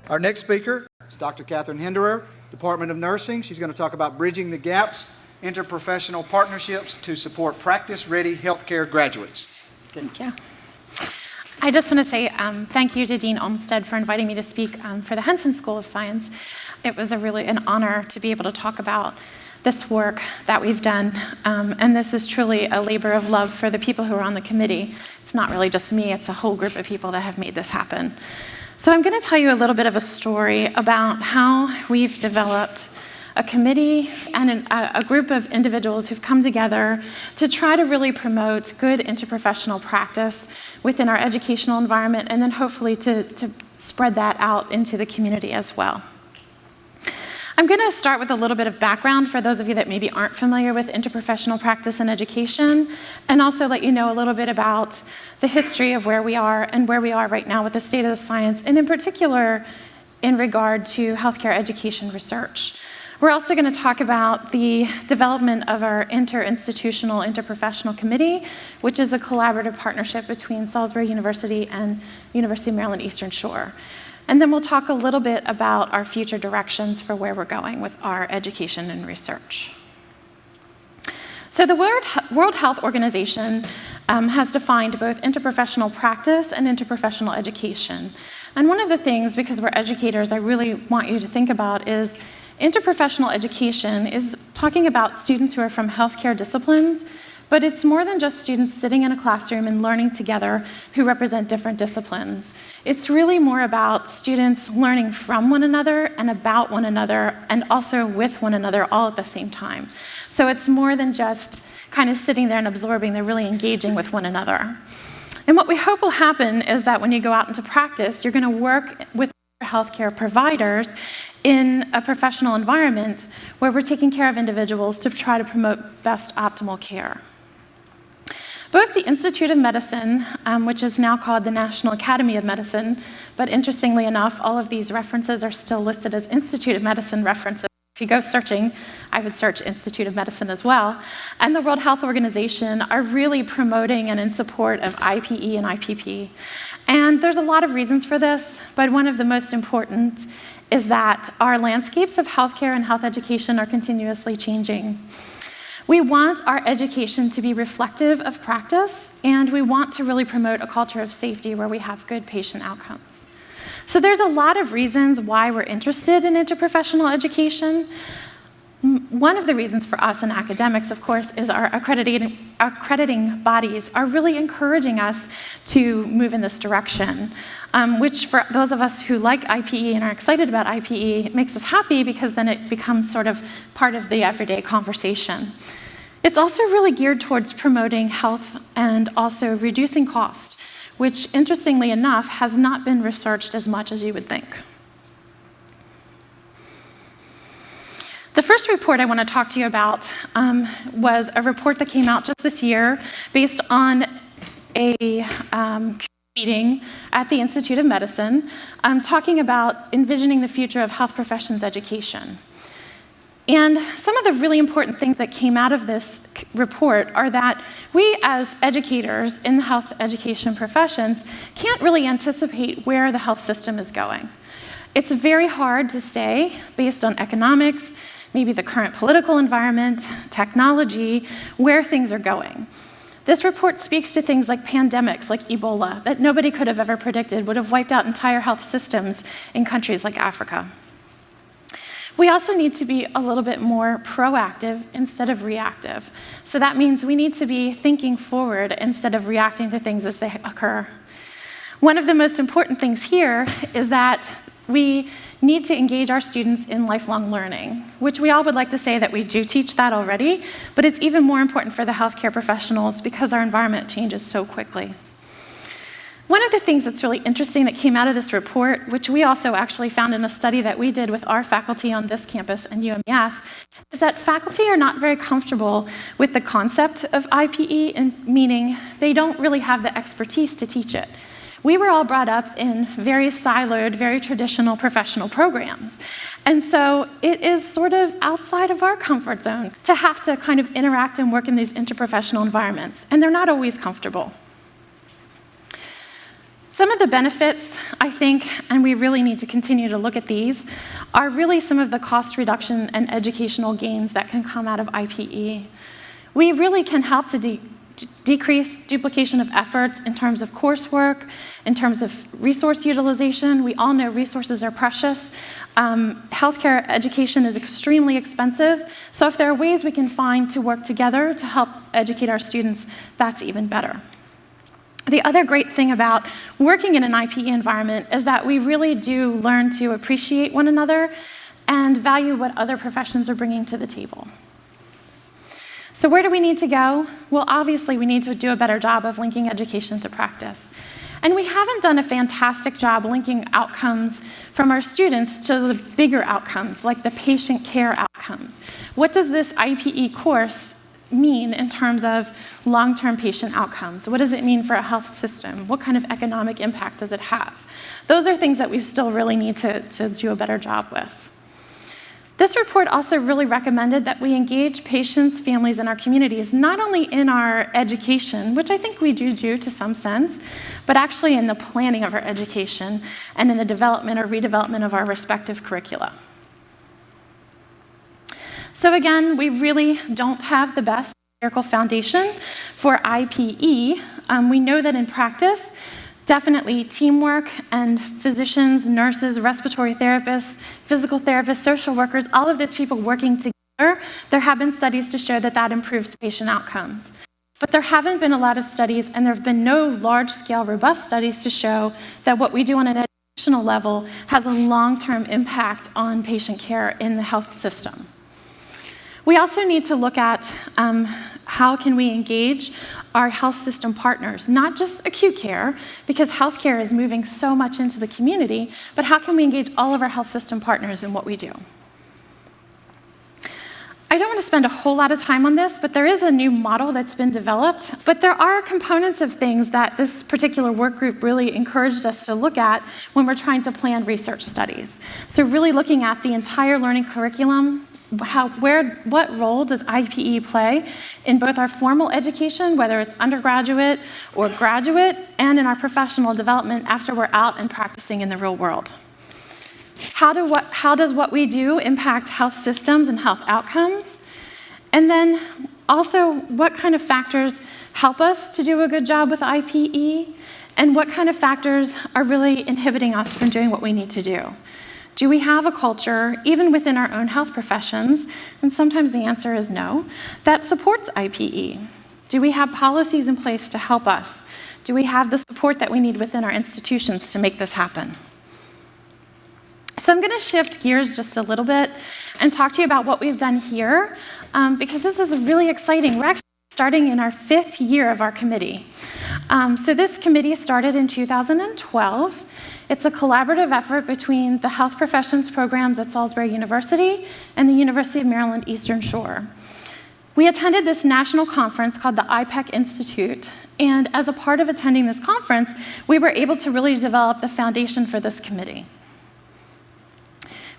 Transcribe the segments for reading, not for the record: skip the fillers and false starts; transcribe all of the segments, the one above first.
Our next speaker is Dr. Katherine Hinderer, Department of Nursing. She's going to talk about bridging the gaps, interprofessional partnerships to support practice-ready healthcare graduates. Thank you. I just want to say thank you to Dean Olmsted for inviting me to speak for the Henson School of Science. It was really an honor to be able to talk about this work that we've done, and this is truly a labor of love for the people who are on the committee. It's not really just me, it's a whole group of people that have made this happen. So I'm going to tell you a little bit of a story about how we've developed a committee and a group of individuals who've come together to try to really promote good interprofessional practice within our educational environment, and then hopefully to spread that out into the community as well. I'm going to start with a little bit of background for those of you that maybe aren't familiar with interprofessional practice in education, and also let you know a little bit about the history of where we are and where we are right now with the state of the science, and in particular in regard to healthcare education research. We're also going to talk about the development of our interinstitutional interprofessional committee, which is a collaborative partnership between Salisbury University and University of Maryland Eastern Shore. And then we'll talk a little bit about our future directions for where we're going with our education and research. So the World Health Organization has defined both interprofessional practice and interprofessional education. And one of the things, because we're educators, I really want you to think about is interprofessional education is talking about students who are from healthcare disciplines, but it's more than just students sitting in a classroom and learning together who represent different disciplines. It's really more about students learning from one another and about one another and also with one another all at the same time. So it's more than just kind of sitting there and absorbing, they're really engaging with one another. And what we hope will happen is that when you go out into practice, you're going to work with healthcare providers in a professional environment where we're taking care of individuals to try to promote best optimal care. Both the Institute of Medicine, which is now called the National Academy of Medicine, but interestingly enough, all of these references are still listed as Institute of Medicine references. If you go searching, I would search Institute of Medicine as well. And the World Health Organization are really promoting and in support of IPE and IPP. And there's a lot of reasons for this, but one of the most important is that our landscapes of healthcare and health education are continuously changing. We want our education to be reflective of practice, and we want to really promote a culture of safety where we have good patient outcomes. So there's a lot of reasons why we're interested in interprofessional education. One of the reasons for us in academics, of course, is our accrediting bodies are really encouraging us to move in this direction, which for those of us who like IPE and are excited about IPE, it makes us happy because then it becomes sort of part of the everyday conversation. It's also really geared towards promoting health and also reducing cost, which interestingly enough has not been researched as much as you would think. The first report I want to talk to you about was a report that came out just this year based on a meeting at the Institute of Medicine talking about envisioning the future of health professions education. And some of the really important things that came out of this report are that we as educators in the health education professions can't really anticipate where the health system is going. It's very hard to say, based on economics, maybe the current political environment, technology, where things are going. This report speaks to things like pandemics, like Ebola, that nobody could have ever predicted would have wiped out entire health systems in countries like Africa. We also need to be a little bit more proactive instead of reactive. So that means we need to be thinking forward instead of reacting to things as they occur. One of the most important things here is that we need to engage our students in lifelong learning, which we all would like to say that we do teach that already, but it's even more important for the healthcare professionals because our environment changes so quickly. One of the things that's really interesting that came out of this report, which we also actually found in a study that we did with our faculty on this campus and UMES, is that faculty are not very comfortable with the concept of IPE, and meaning they don't really have the expertise to teach it. We were all brought up in very siloed, very traditional professional programs. And so it is sort of outside of our comfort zone to have to kind of interact and work in these interprofessional environments, and they're not always comfortable. Some of the benefits, I think, and we really need to continue to look at these, are really some of the cost reduction and educational gains that can come out of IPE. We really can help to decrease duplication of efforts in terms of coursework, in terms of resource utilization. We all know resources are precious. Healthcare education is extremely expensive, so if there are ways we can find to work together to help educate our students, that's even better. The other great thing about working in an IPE environment is that we really do learn to appreciate one another and value what other professions are bringing to the table. So where do we need to go? Well, obviously, we need to do a better job of linking education to practice. And we haven't done a fantastic job linking outcomes from our students to the bigger outcomes, like the patient care outcomes. What does this IPE course mean in terms of long-term patient outcomes? What does it mean for a health system? What kind of economic impact does it have? Those are things that we still really need to do a better job with. This report also really recommended that we engage patients, families, and our communities, not only in our education, which I think we do to some sense, but actually in the planning of our education and in the development or redevelopment of our respective curricula. So again, we really don't have the best empirical foundation for IPE. We know that in practice, definitely teamwork and physicians, nurses, respiratory therapists, physical therapists, social workers, all of these people working together, there have been studies to show that that improves patient outcomes. But there haven't been a lot of studies, and there have been no large-scale, robust studies to show that what we do on an educational level has a long-term impact on patient care in the health system. We also need to look at how can we engage our health system partners, not just acute care, because healthcare is moving so much into the community, but how can we engage all of our health system partners in what we do? I don't want to spend a whole lot of time on this, but there is a new model that's been developed. But there are components of things that this particular work group really encouraged us to look at when we're trying to plan research studies. So really looking at the entire learning curriculum, what role does IPE play in both our formal education, whether it's undergraduate or graduate, and in our professional development after we're out and practicing in the real world? How does what we do impact health systems and health outcomes? And then also, what kind of factors help us to do a good job with IPE? And what kind of factors are really inhibiting us from doing what we need to do? Do we have a culture, even within our own health professions, and sometimes the answer is no, that supports IPE? Do we have policies in place to help us? Do we have the support that we need within our institutions to make this happen? So I'm going to shift gears just a little bit and talk to you about what we've done here, because this is really exciting. We're actually starting in our 5th year of our committee. So this committee started in 2012. It's a collaborative effort between the health professions programs at Salisbury University and the University of Maryland Eastern Shore. We attended this national conference called the IPEC Institute, and as a part of attending this conference, we were able to really develop the foundation for this committee.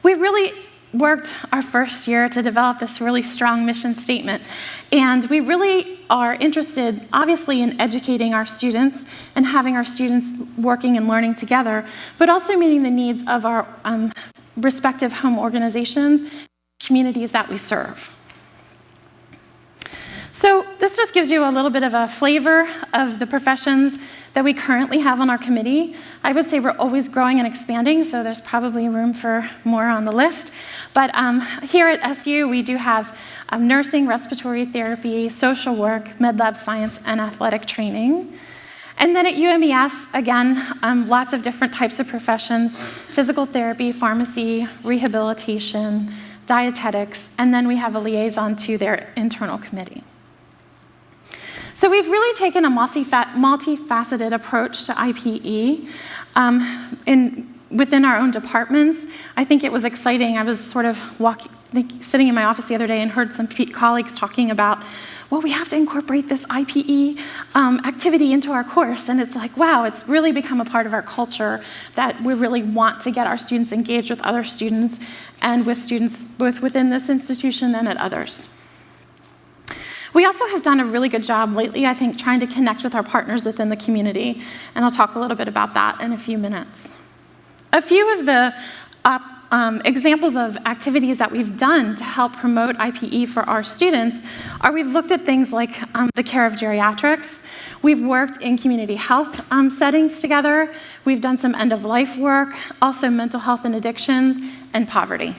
We really worked our first year to develop this really strong mission statement, and we really are interested, obviously, in educating our students and having our students working and learning together, but also meeting the needs of our respective home organizations, communities that we serve. So this just gives you a little bit of a flavor of the professions that we currently have on our committee. I would say we're always growing and expanding, so there's probably room for more on the list. But here at SU, we do have nursing, respiratory therapy, social work, med lab science, and athletic training. And then at UMES, again, lots of different types of professions: physical therapy, pharmacy, rehabilitation, dietetics, and then we have a liaison to their internal committee. So we've really taken a multifaceted approach to IPE. within our own departments, I think it was exciting. I was sort of sitting in my office the other day and heard some colleagues talking about, well, we have to incorporate this IPE activity into our course. And it's like, wow, it's really become a part of our culture that we really want to get our students engaged with other students and with students both within this institution and at others. We also have done a really good job lately, I think, trying to connect with our partners within the community. And I'll talk a little bit about that in a few minutes. A few of the examples of activities that we've done to help promote IPE for our students are we've looked at things like the care of geriatrics. We've worked in community health settings together. We've done some end-of-life work, also mental health and addictions, and poverty.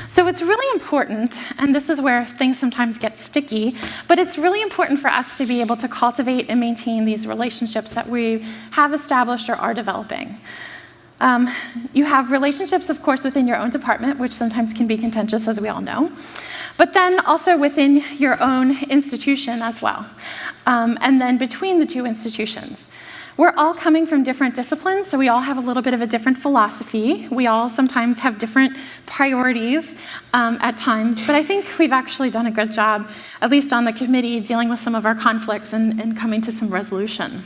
So it's really important, and this is where things sometimes get sticky, but it's really important for us to be able to cultivate and maintain these relationships that we have established or are developing. You have relationships, of course, within your own department, which sometimes can be contentious, as we all know, but then also within your own institution as well, and then between the two institutions. We're all coming from different disciplines, so we all have a little bit of a different philosophy. We all sometimes have different priorities at times, but I think we've actually done a good job, at least on the committee, dealing with some of our conflicts and coming to some resolution.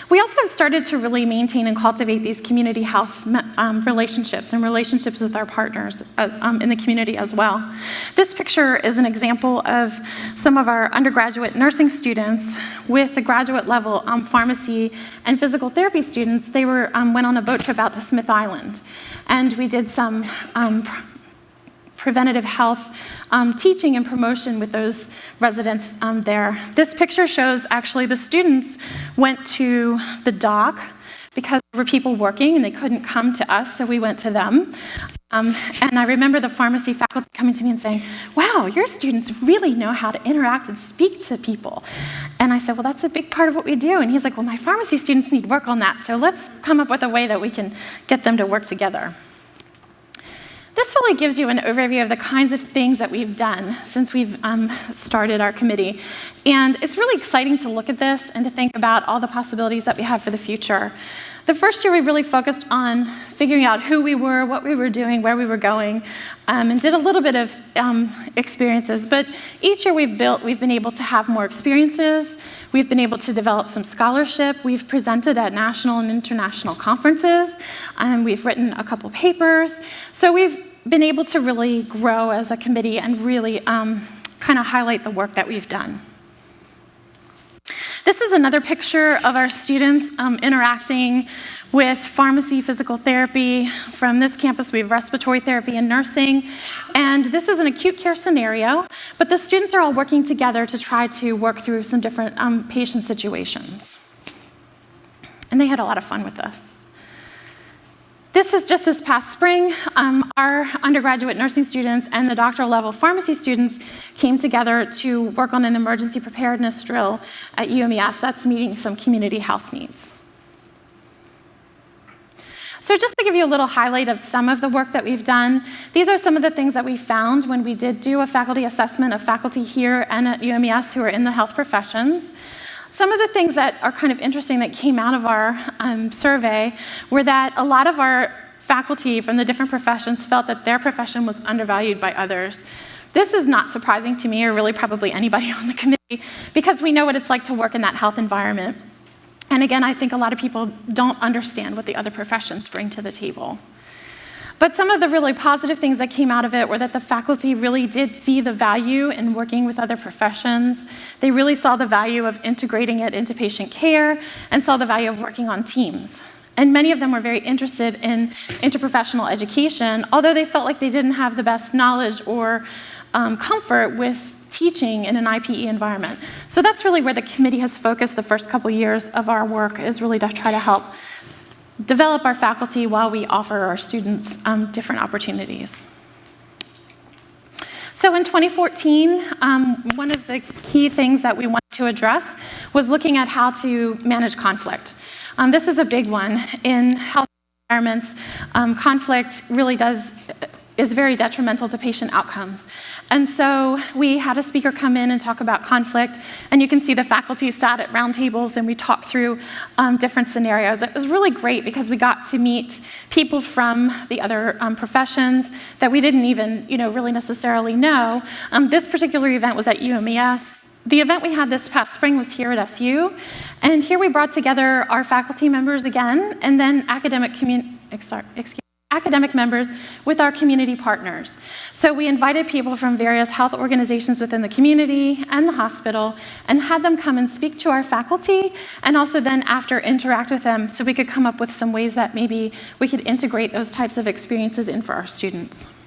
We also have started to really maintain and cultivate these community health relationships and relationships with our partners in the community as well. This picture is an example of some of our undergraduate nursing students with the graduate level pharmacy and physical therapy students. They went on a boat trip out to Smith Island, and we did some preventative health teaching and promotion with those residents there. This picture shows actually the students went to the dock because there were people working and they couldn't come to us, so we went to them. And I remember the pharmacy faculty coming to me and saying, wow, your students really know how to interact and speak to people. And I said, well, that's a big part of what we do. And he's like, well, my pharmacy students need work on that, so let's come up with a way that we can get them to work together. This really gives you an overview of the kinds of things that we've done since we've started our committee. And it's really exciting to look at this and to think about all the possibilities that we have for the future. The first year we really focused on figuring out who we were, what we were doing, where we were going, and did a little bit of experiences. But each year we've been able to have more experiences. We've been able to develop some scholarship. We've presented at national and international conferences. We've written a couple papers. So we've been able to really grow as a committee and really kind of highlight the work that we've done. This is another picture of our students interacting with pharmacy, physical therapy. From this campus, we have respiratory therapy and nursing. And this is an acute care scenario, but the students are all working together to try to work through some different patient situations. And they had a lot of fun with this. This is just this past spring. Our undergraduate nursing students and the doctoral level pharmacy students came together to work on an emergency preparedness drill at UMES that's meeting some community health needs. So just to give you a little highlight of some of the work that we've done, these are some of the things that we found when we did do a faculty assessment of faculty here and at UMES who are in the health professions. Some of the things that are kind of interesting that came out of our survey were that a lot of our faculty from the different professions felt that their profession was undervalued by others. This is not surprising to me, or really probably anybody on the committee, because we know what it's like to work in that health environment. And again, I think a lot of people don't understand what the other professions bring to the table. But some of the really positive things that came out of it were that the faculty really did see the value in working with other professions. They really saw the value of integrating it into patient care and saw the value of working on teams. And many of them were very interested in interprofessional education, although they felt like they didn't have the best knowledge or comfort with teaching in an IPE environment. So that's really where the committee has focused the first couple years of our work, is really to try to help develop our faculty while we offer our students different opportunities. So in 2014, one of the key things that we wanted to address was looking at how to manage conflict. This is a big one. In health environments, conflict really does is very detrimental to patient outcomes. And so we had a speaker come in and talk about conflict, and you can see the faculty sat at round tables and we talked through different scenarios. It was really great because we got to meet people from the other professions that we didn't even really necessarily know. This particular event was at UMES. The event we had this past spring was here at SU, and here we brought together our faculty members again, and then academic members with our community partners. So we invited people from various health organizations within the community and the hospital and had them come and speak to our faculty, and also then after interact with them so we could come up with some ways that maybe we could integrate those types of experiences in for our students.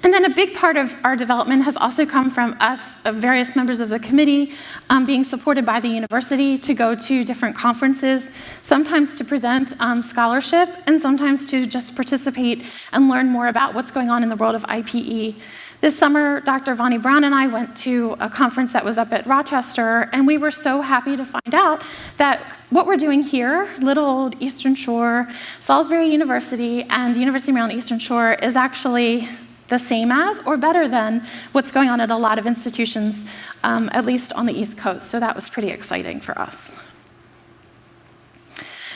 And then a big part of our development has also come from us, various members of the committee, being supported by the university to go to different conferences, sometimes to present scholarship, and sometimes to just participate and learn more about what's going on in the world of IPE. This summer, Dr. Vonnie Brown and I went to a conference that was up at Rochester, and we were so happy to find out that what we're doing here, little old Eastern Shore, Salisbury University, and University of Maryland Eastern Shore is actually the same as or better than what's going on at a lot of institutions, at least on the East Coast. So that was pretty exciting for us.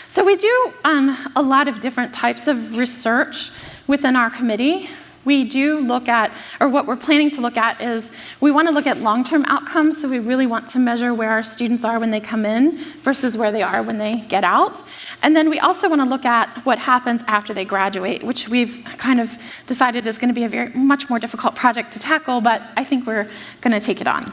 So we do a lot of different types of research within our committee. We do look at, or what we're planning to look at is, we want to look at long-term outcomes, so we really want to measure where our students are when they come in versus where they are when they get out. And then we also want to look at what happens after they graduate, which we've kind of decided is going to be a much more difficult project to tackle, but I think we're going to take it on.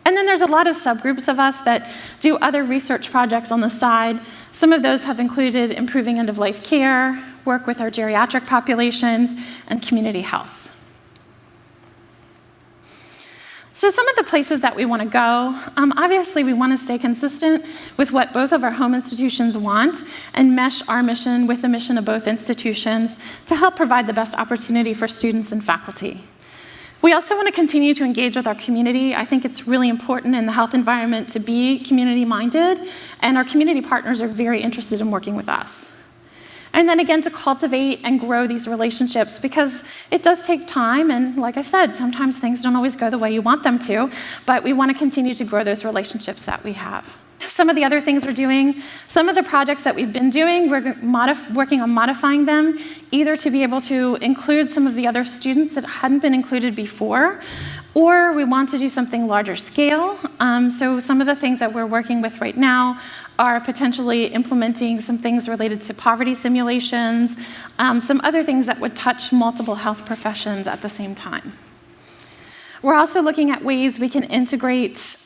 And then there's a lot of subgroups of us that do other research projects on the side. Some of those have included improving end-of-life care, work with our geriatric populations, and community health. So some of the places that we want to go, obviously we want to stay consistent with what both of our home institutions want and mesh our mission with the mission of both institutions to help provide the best opportunity for students and faculty. We also want to continue to engage with our community. I think it's really important in the health environment to be community-minded, and our community partners are very interested in working with us. And then again, to cultivate and grow these relationships, because it does take time, and like I said, sometimes things don't always go the way you want them to, but we want to continue to grow those relationships that we have. Some of the other things we're doing, some of the projects that we've been doing, we're working on modifying them, either to be able to include some of the other students that hadn't been included before, or we want to do something larger scale. So some of the things that we're working with right now are potentially implementing some things related to poverty simulations, some other things that would touch multiple health professions at the same time. We're also looking at ways we can integrate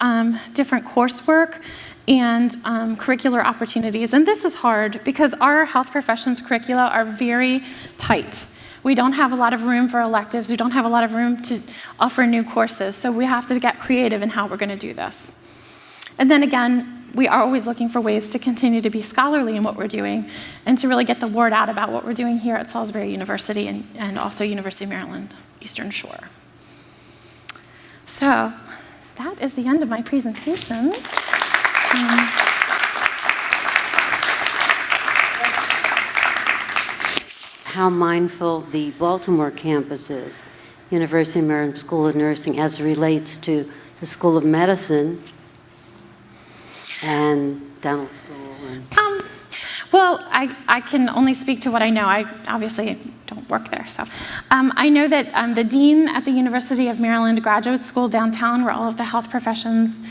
different coursework and curricular opportunities. And this is hard because our health professions curricula are very tight. We don't have a lot of room for electives. We don't have a lot of room to offer new courses. So we have to get creative in how we're going to do this. And then again, we are always looking for ways to continue to be scholarly in what we're doing and to really get the word out about what we're doing here at Salisbury University and also University of Maryland Eastern Shore. So that is the end of my presentation. How mindful the Baltimore campus is, University of Maryland School of Nursing, as it relates to the School of Medicine and dental school. Well, I can only speak to what I know. I obviously don't work there. So I know that the dean at the University of Maryland Graduate School downtown, where all of the health professions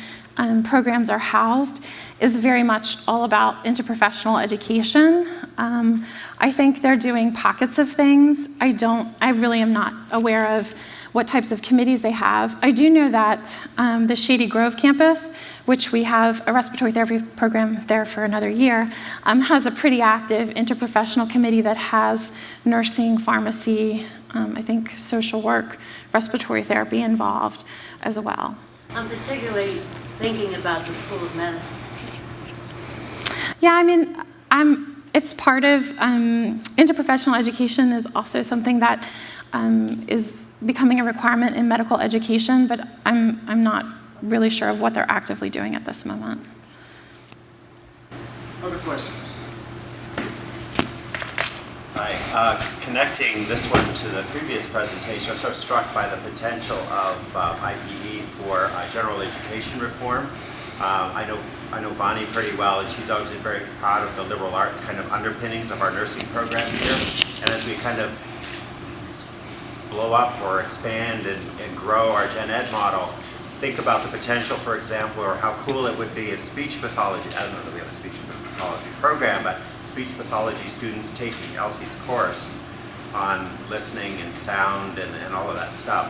programs are housed, is very much all about interprofessional education. I think they're doing pockets of things. I really am not aware of what types of committees they have. I do know that the Shady Grove campus, which we have a respiratory therapy program there for another year, has a pretty active interprofessional committee that has nursing, pharmacy, I think social work, respiratory therapy involved as well. I'm particularly thinking about the School of Medicine. Yeah, I mean, it's part of interprofessional education is also something that is becoming a requirement in medical education, but I'm not really sure of what they're actively doing at this moment. Other questions? Hi. Connecting this one to the previous presentation, I'm sort of struck by the potential of IPE for general education reform. I know Vani pretty well, and she's always been very proud of the liberal arts kind of underpinnings of our nursing program here. And as we kind of blow up or expand and grow our gen ed model, think about the potential, for example, or how cool it would be if speech pathology, I don't know that we have a speech pathology program, but speech pathology students taking Elsie's course on listening and sound and all of that stuff.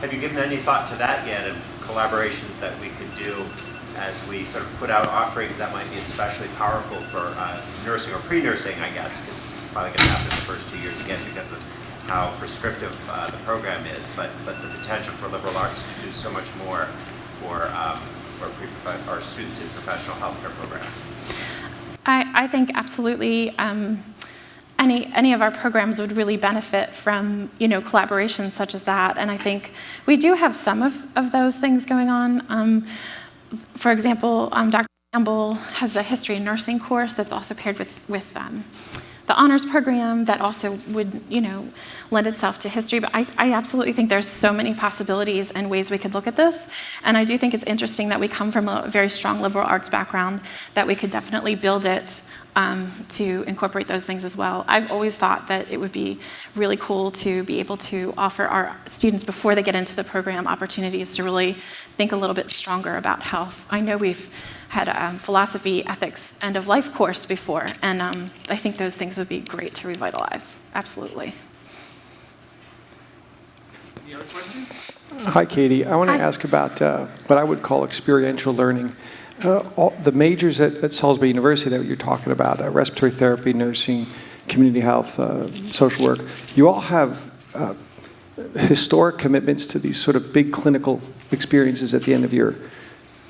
Have you given any thought to that yet, and collaborations that we could do as we sort of put out offerings that might be especially powerful for nursing or pre-nursing, I guess, because it's probably going to happen the first 2 years again because of how prescriptive the program is, but the potential for liberal arts to do so much more for our students in professional healthcare programs. I think absolutely any of our programs would really benefit from collaborations such as that, and I think we do have some of those things going on. For example, Dr. Campbell has a history of nursing course that's also paired with the honors program that also would lend itself to history. But I absolutely think there's so many possibilities and ways we could look at this, and I do think it's interesting that we come from a very strong liberal arts background, that we could definitely build it to incorporate those things as well. I've always thought that it would be really cool to be able to offer our students, before they get into the program, opportunities to really think a little bit stronger about health. I know we've had a philosophy, ethics, end-of-life course before, and I think those things would be great to revitalize. Absolutely. Any other questions? Hi, Katie. I want to ask about what I would call experiential learning. All the majors at Salisbury University that you're talking about, respiratory therapy, nursing, community health, social work, you all have historic commitments to these sort of big clinical experiences at the end of your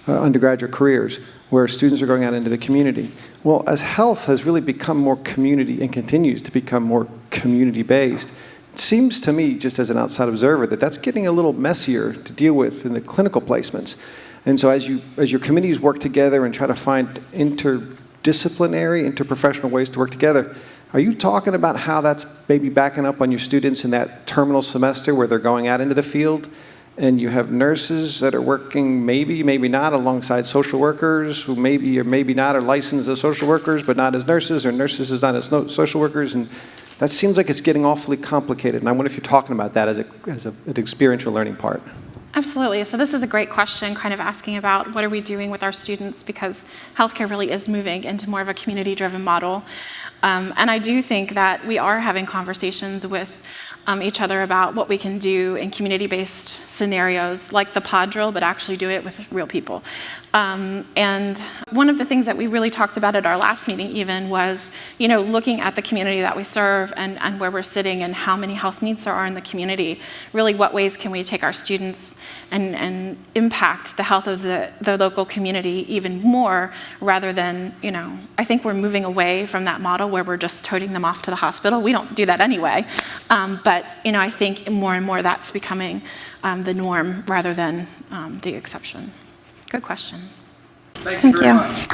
undergraduate careers, where students are going out into the community. Well, as health has really become more community and continues to become more community-based, it seems to me, just as an outside observer, that that's getting a little messier to deal with in the clinical placements. And so as your committees work together and try to find interdisciplinary, interprofessional ways to work together, are you talking about how that's maybe backing up on your students in that terminal semester where they're going out into the field, and you have nurses that are working maybe not alongside social workers who maybe or maybe not are licensed as social workers but not as nurses, or nurses as not as social workers, and that seems like it's getting awfully complicated. And I wonder if you're talking about that as an experiential learning part. Absolutely. So this is a great question, kind of asking about what are we doing with our students, because healthcare really is moving into more of a community-driven model. And I do think that we are having conversations with each other about what we can do in community-based scenarios, like the pod drill, but actually do it with real people. And one of the things that we really talked about at our last meeting even was, looking at the community that we serve and where we're sitting and how many health needs there are in the community. Really, what ways can we take our students and impact the health of the local community even more, rather than, I think we're moving away from that model where we're just toting them off to the hospital. We don't do that anyway. But I think more and more that's becoming the norm rather than the exception. Good question. Thank you very much.